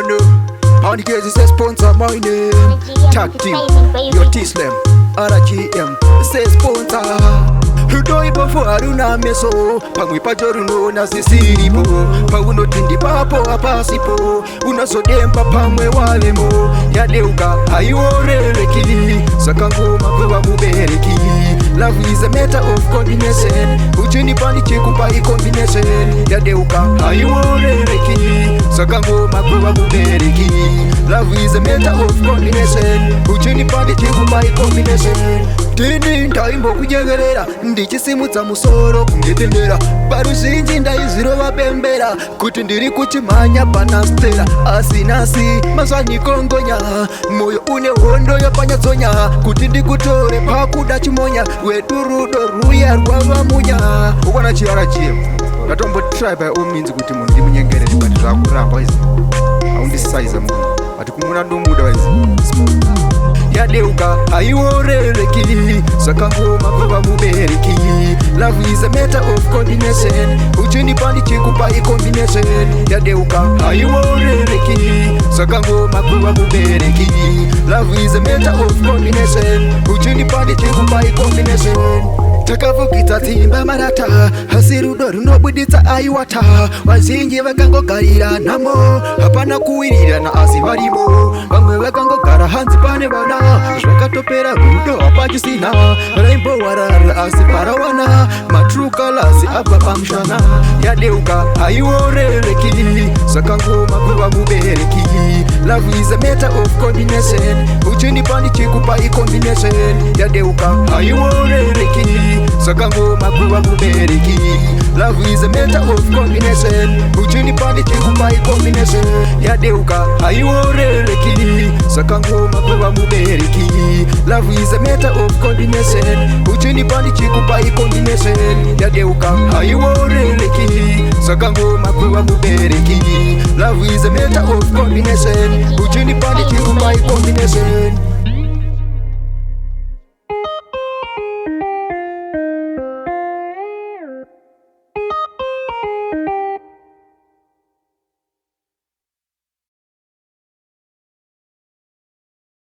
no. On the case is a sponsor my name. Tag team, your T-Slam, RGM, say sponsor. Hudoi before Aruna meso, pangwi pajoruno na sisiripo, pauno tindi papo apasipo, unaso dempa pamwe walemo, ya deuka ayoreleki, sakango makuwa mubereki. Love is a matter of combination, uchini pandi chikupa I combination, ya deuka ayoreleki, sakango makuwa mubereki. Love is a matter of combination, uchini pandi chikupa I combination. Tini ndaimbo kujegerera, ndichisimutsa musoro kungetendera, paruzhinji ndaiziro vapembera, kuti ndiri kuchimhanya panastera. Asi nasi mazvanikongonya, moyo une hondo yapanyatsonya, kuti ndikutore pakuda chimonya, wedu rudo ruya rwavamunya. Ukwana chiyara chiyo ndatombotirai by all means kuti munhu ndimunyengerere, but zvakuramba izi haundisaiza munhu, ati kumuna ndomuda waizi yadeuka aioreleki, sakangoma kuva mubereki. Love is a matter of combination, uchini pandi chikupa I combination, yadeuka aioreleki, sakangoma kuva mubereki. Love is a matter of combination, uchini pandi chikupa I combination. Takavukita timba marata, hasirudo runobuditsa aiwata, vazhinji vakangogarira namo, hapana kuwirira na asi varimo, vamwe vakangogara hanzi pane vana, zvakatopera rudo hapachisina, rainbow warara asi parawana, matrue colors abva pamushana. Yadeuka aioreleki, sakangoma kuva mubereki. Love is a matter of combination, uchini pandi chikupa I combination, yadeuka aioreleki, sakangoma kuva mubereki. Love is a matter of combination, uchini pandi chikupa I combination, yadeuka aioreleki, sakangoma kuva mubereki. Love is a matter of combination, uchini pandi chikupa I combination, yadeuka aioreleki, sakangoma kuva mubereki. Love is a matter of combination, uchini pandi chikupa I combination.